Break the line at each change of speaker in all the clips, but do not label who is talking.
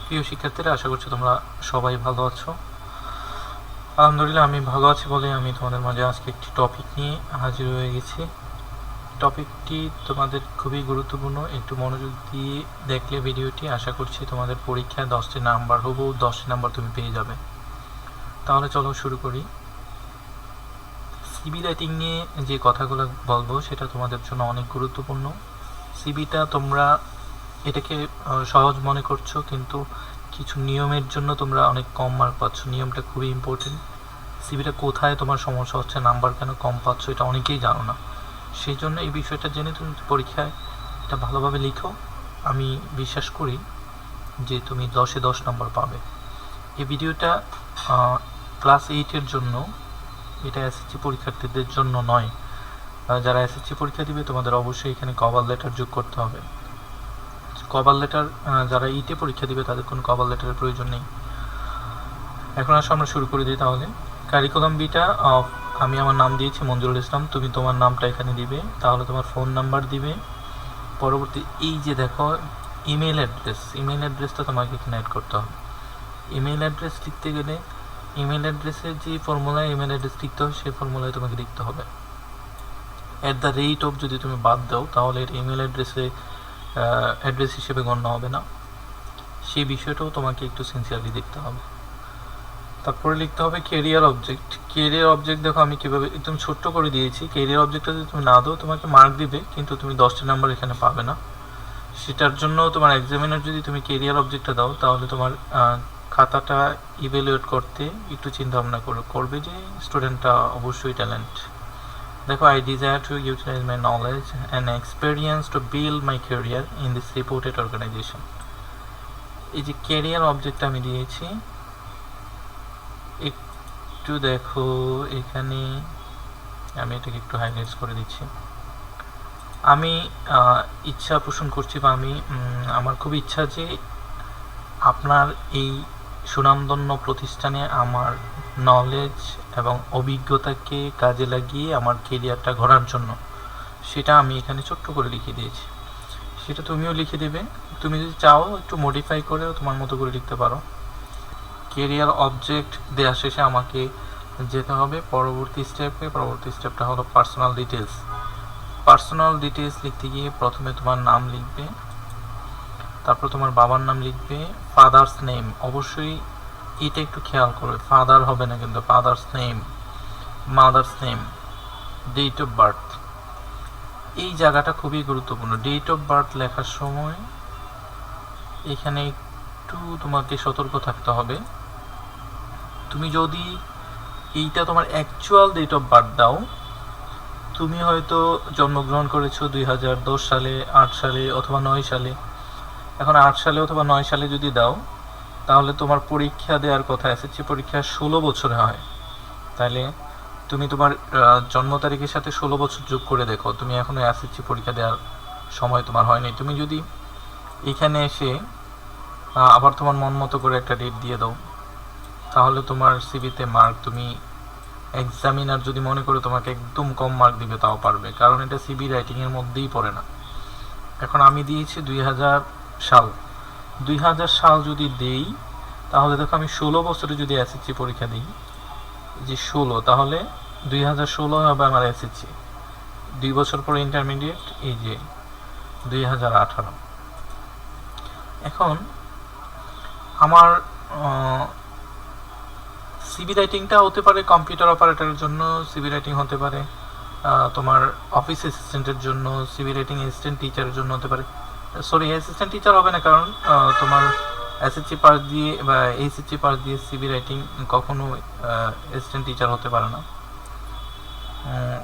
প্রিয় শিক্ষার্থীরা, আশা করছি তোমরা সবাই ভালো আছো। আলহামদুলিল্লাহ আমি ভালো আছি বলে আমি তোমাদের মাঝে আজকে একটি টপিক নিয়ে হাজির হয়ে গেছি। টপিকটি তোমাদের খুবই গুরুত্বপূর্ণ, একটু মনোযোগ দিয়ে দেখলে ভিডিওটি আশা করছি তোমাদের পরীক্ষায় 10টি নাম্বার হবো, 10টি নাম্বার তুমি পেয়ে যাবে। তাহলে চলো শুরু করি। সিবি রাইটিং নিয়ে যে কথাগুলো বলবো সেটা তোমাদের জন্য অনেক গুরুত্বপূর্ণ। সিবিটা তোমরা এটাকে সহজ মনে করছো, কিন্তু কিছু নিয়মের জন্য তোমরা অনেক কম মার্ক পাচ্ছ। নিয়মটা খুবই ইম্পর্টেন্ট। সিবিটা কোথায় তোমার সমস্যা হচ্ছে, নাম্বার কেন কম পাচ্ছ, এটা অনেকেই জানো না। সেই জন্য এই বিষয়টা জেনে তুমি পরীক্ষায় এটা ভালোভাবে লিখো। আমি বিশ্বাস করি যে তুমি 10-এ 10 নাম্বার পাবে। এই ভিডিওটা ক্লাস 8-এর জন্য, এটা এসএসসি পরীক্ষার্থীদের জন্য নয়। যারা এসএসসি পরীক্ষা দিবে তোমাদের অবশ্যই এখানে কভার লেটার যোগ করতে হবে। কভার লেটার যারা ইটে পরীক্ষা দিবে তাদের কোনো কভার লেটারের প্রয়োজন নেই। এখন আসলে আমরা শুরু করে দিই। তাহলে কারিকুলাম বিটা আমি আমার নাম দিয়েছি মঞ্জুরুল ইসলাম, তুমি তোমার নামটা এখানে দিবে। তাহলে তোমার ফোন নাম্বার দিবে। পরবর্তী এই যে দেখো ইমেল অ্যাড্রেসটা তোমাকে এখানে অ্যাড করতে হবে। ইমেল অ্যাড্রেস লিখতে গেলে ইমেল অ্যাড্রেসের যে ফর্মুলায় ইমেল অ্যাড্রেস লিখতে হয় সেই ফর্মুলায় তোমাকে লিখতে হবে। @ যদি তুমি বাদ দাও তাহলে এটা ইমেল অ্যাড্রেস হিসেবে গণ্য হবে না। সেই বিষয়টাও তোমাকে একটু সিনসিয়ারলি দেখতে হবে। তারপরে লিখতে হবে কেরিয়ার অবজেক্ট। দেখো আমি কীভাবে একদম ছোট্ট করে দিয়েছি। কেরিয়ার অবজেক্টটা যদি তুমি না দাও তোমাকে মার্ক দিবে, কিন্তু তুমি 10টি নাম্বার এখানে পাবে না। সেটার জন্য তোমার এক্সামিনার যদি তুমি কেরিয়ার অবজেক্টটা দাও তাহলে তোমার খাতাটা ইভ্যালুয়েট করতে একটু চিন্তা ভাবনা করবে যে স্টুডেন্টটা অবশ্যই ট্যালেন্ট। দেখো I desire to utilize my knowledge and experience to build my career in this reputed organization. এই যে ক্যারিয়ার অবজেক্টটা আমি দিয়েছি, একটু দেখো এখানে আমি এটাকে একটু হাইলাইটস করে দিচ্ছি। আমি ইচ্ছা পোষণ করছি বা আমার খুব ইচ্ছা যে আপনার এই সুনামধন্য প্রতিষ্ঠানে আমার নলেজ এবং অভিজ্ঞতাকে কাজে লাগিয়ে আমার কেরিয়ারটা গড়ার জন্য, সেটা আমি এখানে ছোট্ট করে লিখে দিয়েছি। সেটা তুমিও লিখে দেবে। তুমি যদি চাও একটু মডিফাই করেও তোমার মতো করে লিখতে পারো। কেরিয়ার অবজেক্ট দেওয়া শেষে আমাকে যেতে হবে পরবর্তী স্টেপটা হলো পার্সোনাল ডিটেলস লিখতে গিয়ে প্রথমে তোমার নাম লিখবে, তারপর তোমার বাবার নাম লিখবে, ফাদার্স নেম, অবশ্যই এটা একটু খেয়াল করবে, ফাদার হবে না কিন্তু father's name, mother's name, date of birth. এই জায়গাটা খুবই গুরুত্বপূর্ণ। ডেট অফ বার্থ লেখার সময় এখানে একটু তোমাকে সতর্ক থাকতে হবে। তুমি যদি এইটা তোমার অ্যাকচুয়াল ডেট অফ বার্থ দাও, তুমি হয়তো জন্মগ্রহণ করেছো 2010 সালে, 8 সালে অথবা 9 সালে। এখন 8 সালে অথবা 9 সালে যদি দাও তাহলে তোমার পরীক্ষা দেওয়ার কথা এসএসসি পরীক্ষা 16 বছরে হয়। তাহলে তুমি তোমার জন্ম তারিখের সাথে 16 বছর যোগ করে দেখো, তুমি এখনো এসএসসি পরীক্ষা দেওয়ার সময় তোমার হয়নি। তুমি যদি এখানে এসে আবার তোমার মন মতো করে একটা ডেট দিয়ে দাও তাহলে তোমার সিভিতে মার্ক, তুমি এক্সামিনার যদি মনে করে তোমাকে একদম কম মার্ক দিবে তাও পারবে, কারণ এটা সিবি রাইটিংয়ের মধ্যেই পড়ে না। এখন আমি দিয়েছি 2000 সাল যদি দেই তাহলে দেখো আমি 16 বছরে যদি এসএসসি পরীক্ষা দিই, যে 16, তাহলে 2016 হবে আমার এসএসসি, 2 বছর পরে ইন্টারমিডিয়েট, এই যে 2018। এখন আমার সিবি রাইটিংটা হতে পারে কম্পিউটার অপারেটরের জন্য, সিবি রাইটিং হতে পারে তোমার অফিস অ্যাসিস্ট্যান্টের জন্য, সিবি রাইটিং অ্যাসিস্ট্যান্ট টিচারের জন্য হতে পারে। অ্যাসিস্ট্যান্ট টিচার হবে না, কারণ তোমার এসএসসি পাস দিয়ে বা এইচএসসি পাস দিয়ে সিবি রাইটিং কখনো অ্যাসিস্ট্যান্ট টিচার হতে পারে না।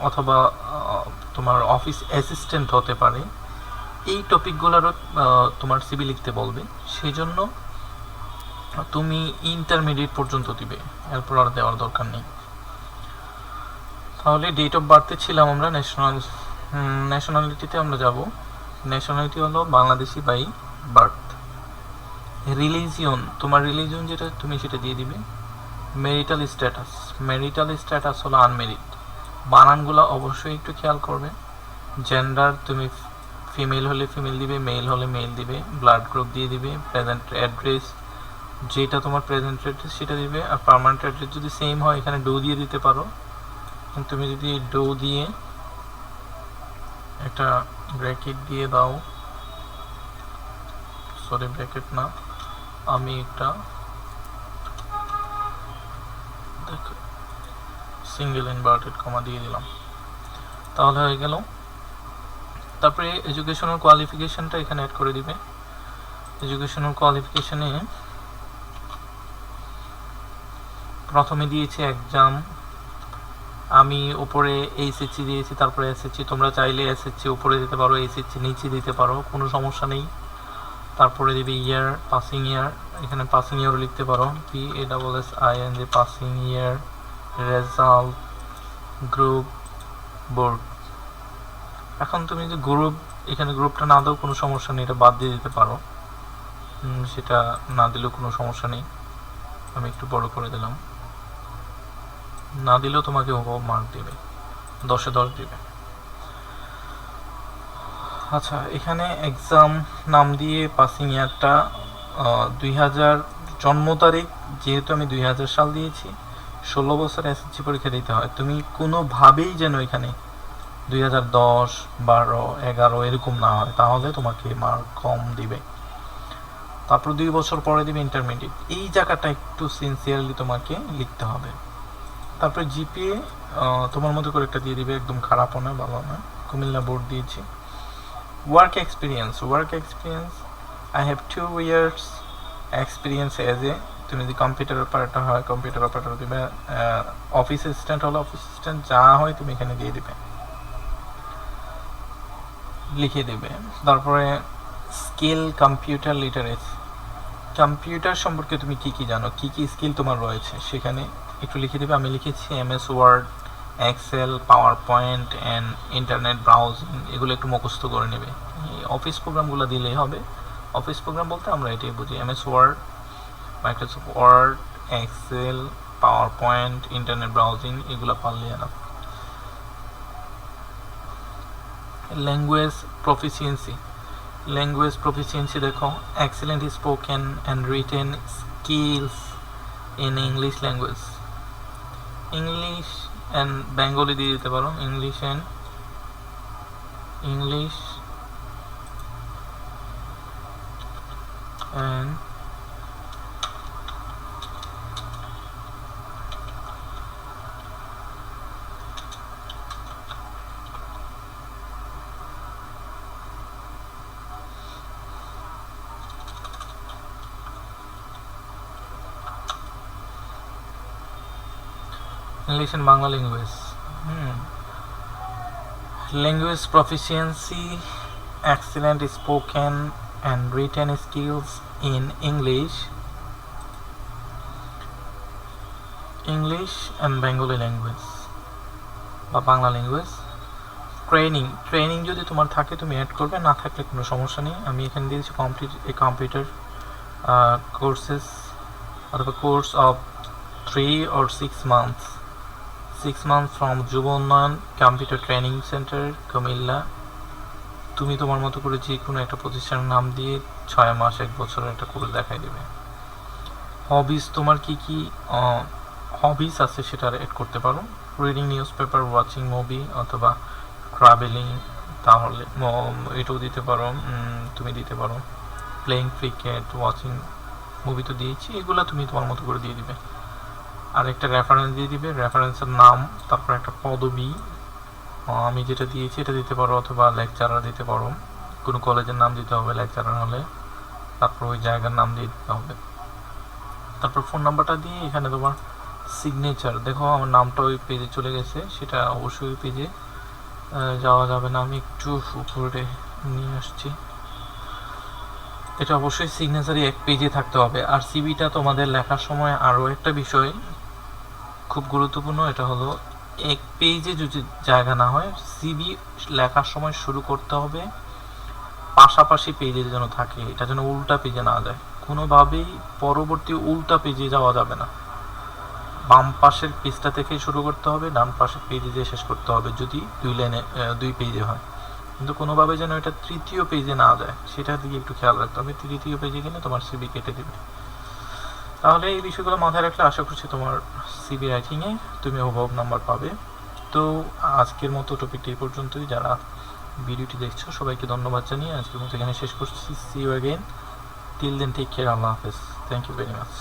অথবা তোমার অফিস অ্যাসিস্ট্যান্ট হতে পারে। এই টপিকগুলোরও তোমার সিবি লিখতে বলবে, সেই জন্য তুমি ইন্টারমিডিয়েট পর্যন্ত দিবে, এরপর আর দেওয়ার দরকার নেই। তাহলে ডেট অফ বার্থে ছিলাম আমরা। ন্যাশনালিটিতে আমরা যাব। ন্যাশনালিটি হলো বাংলাদেশি বাই বার্থ। রিলিজিয়ন, তোমার রিলিজিয়ন যেটা তুমি সেটা দিয়ে দিবে। মেরিটাল স্ট্যাটাস হলো আনমেরিড। বানানগুলো অবশ্যই একটু খেয়াল করবে। জেন্ডার তুমি ফিমেল হলে ফিমেল দিবে, মেল হলে মেল দিবে। ব্লাড গ্রুপ দিয়ে দিবে। প্রেজেন্ট অ্যাড্রেস যেটা তোমার প্রেজেন্ট অ্যাড্রেস সেটা দিবে, আর পার্মানেন্ট অ্যাড্রেস যদি সেম হয় এখানে ডো দিয়ে দিতে পারো। তুমি যদি ডো দিয়ে একটা ব্র্যাকেট দিয়ে দাও, সরি ব্র্যাকেট না, আমি একটা দেখো সিঙ্গেল ইনভার্টেড কমা দিয়ে দিলাম, তাহলে হয়ে গেল। তারপরে এডুকেশনাল কোয়ালিফিকেশনটা এখানে অ্যাড করে দিবে। এডুকেশনাল কোয়ালিফিকেশনে প্রথমে দিয়েছি এক্সাম, আমি উপরে এইচএসসি দিয়েছি, তারপরে এসএসসি। তোমরা চাইলে এসএসসি উপরে দিতে পারো, এইচএসসি নিচে দিতে পারো, কোনো সমস্যা নেই। তারপরে দিবে ইয়ার, পাসিং ইয়ার, এখানে পাসিং ইয়ারও লিখতে পারো, PASSING পাসিং ইয়ার, রেজাল্ট, গ্রুপ, বোর্ড। এখন তুমি যে গ্রুপ, এখানে গ্রুপটা না দাও কোনো সমস্যা নেই, এটা বাদ দিয়ে দিতে পারো, সেটা না দিলেও কোনো সমস্যা নেই। আমি একটু বড় করে দিলাম, না দিলেও তোমাকে মার্ক দেবে, 10-এ 10 দিবে। আচ্ছা, এখানে এক্সাম নাম দিয়ে পাসিং ইয়ারটা 2000 জন্ম তারিখ, যেহেতু আমি 2000 সাল দিয়েছি, 16 বছর এসএসসি পরীক্ষা দিতে হয়। তুমি কোনোভাবেই যেন এখানে 2010, 12, 11 এরকম না হয়, তাহলে তোমাকে মার্ক কম দিবে। তারপর 2 বছর পরে দিবে ইন্টারমিডিয়েট, এই জায়গাটা একটু সিনসিয়ারলি তোমাকে লিখতে হবে। তারপরে জিপিএ তোমার মতো করে একটা দিয়ে দিবে, একদম খারাপও না ভালো না, কুমিল্লা বোর্ড দিয়েছি। Work experience, I have 2 years experience as a, তুমি যদি কম্পিউটার অপারেটর হয় কম্পিউটার অপারেটর দিবে, অফিস অ্যাসিস্ট্যান্ট হলে অফিস অ্যাসিস্ট্যান্ট, যা হয় তুমি এখানে দিয়ে দিবে, লিখে দেবে। তারপরে স্কিল কম্পিউটার লিটারেসি, কম্পিউটার সম্পর্কে তুমি কি কি জানো, কি কি স্কিল তোমার রয়েছে সেখানে একটু লিখে দেবে। আমি লিখেছি MS Word, Excel, PowerPoint and internet browsing, এগুলো একটু মুখস্থ করে নেবে। অফিস প্রোগ্রামগুলো দিলেই হবে। অফিস প্রোগ্রাম বলতে আমরা এটাই বুঝি, MS Word, Microsoft Word, Excel, PowerPoint, internet browsing, এগুলো পারলেই না। ল্যাঙ্গুয়েজ প্রফিসিয়েন্সি দেখো, excellent spoken and written skills in English language, English and Bengali দিয়ে দিতে পারো, English and Bangla language. Language proficiency, excellent spoken and written skills in English and Bengali language বা Bangla language. Training যদি তোমার থাকে তুমি অ্যাড করবে, না থাকলে কোনো সমস্যা নেই। আমি এখানে দিয়েছি কম্পিউটার কোর্সেস অথবা course of 3 or 6 months from যুব উন্নয়ন কম্পিউটার ট্রেনিং সেন্টার কুমিল্লা। তুমি তোমার মতো করে যে কোনো একটা প্রতিষ্ঠানের নাম দিয়ে 6 মাস 1 বছরের একটা কোর্স দেখাই দেবে। হবিস, তোমার কি কি হবিস আছে সেটা অ্যাড করতে পারো। Reading news paper, watching movie অথবা ট্রাভেলিং, তাহলে এটাও দিতে পারো। তুমি দিতে পারো প্লেইং ক্রিকেট, ওয়াচিং মুভি তো দিয়েছি, এগুলো তুমি তোমার মতো করে দিয়ে দিবে। আর একটা রেফারেন্স দিয়ে দিবে, রেফারেন্সের নাম, তারপর একটা পদবি, আমি যেটা দিয়েছি এটা দিতে পারো, অথবা লেকচারার দিতে পারো, কোনো কলেজের নাম দিতে হবে লেকচারার হলে, তারপর ওই জায়গার নাম দিয়ে দিতে হবে। তারপর ফোন নাম্বারটা দিয়ে এখানে তোমার সিগনেচার, দেখো আমার নামটা ওই পেজে চলে গেছে, সেটা অবশ্যই ওই পেজে যাওয়া যাবে না, আমি একটু উপরে নিয়ে আসছি। এটা অবশ্যই সিগনেচারই এক পেজে থাকতে হবে। আর সিভিটা তোমাদের লেখার সময় আরও একটা বিষয় খুব গুরুত্বপূর্ণ, এটা হলো এক পেজে যদি জায়গা না হয়, সিভি লেখার সময় শুরু করতে হবে পাশাপাশি পেজে যেন থাকে, এটা যেন উল্টা পেজে না যায়, কোনোভাবেই পরবর্তী উল্টা পেজে যাওয়া যাবে না। বাম পাশের পেজটা থেকে শুরু করতে হবে, ডান পাশের পেজে যেয়ে শেষ করতে হবে, যদি 2 পেজে হয়, কিন্তু কোনোভাবে যেন এটা 3য় পেজে না যায়, সেটা দিকে একটু খেয়াল রাখতে হবে। 3য় পেজে গেলে তোমার সিভি কেটে দেবে। তাহলে এই বিষয়গুলো মাথায় রাখলে আশা করছি তোমার সিভি রাইটিংয়ে তুমি হুবহু নাম্বার পাবে। তো আজকের মতো টপিকটি এই পর্যন্তই। যারা ভিডিওটি দেখছো সবাইকে ধন্যবাদ জানিয়ে আজকের মতো এখানে শেষ করছি। See you again, till then take care, আল্লাহ হাফেজ, থ্যাংক ইউ ভেরি মাচ।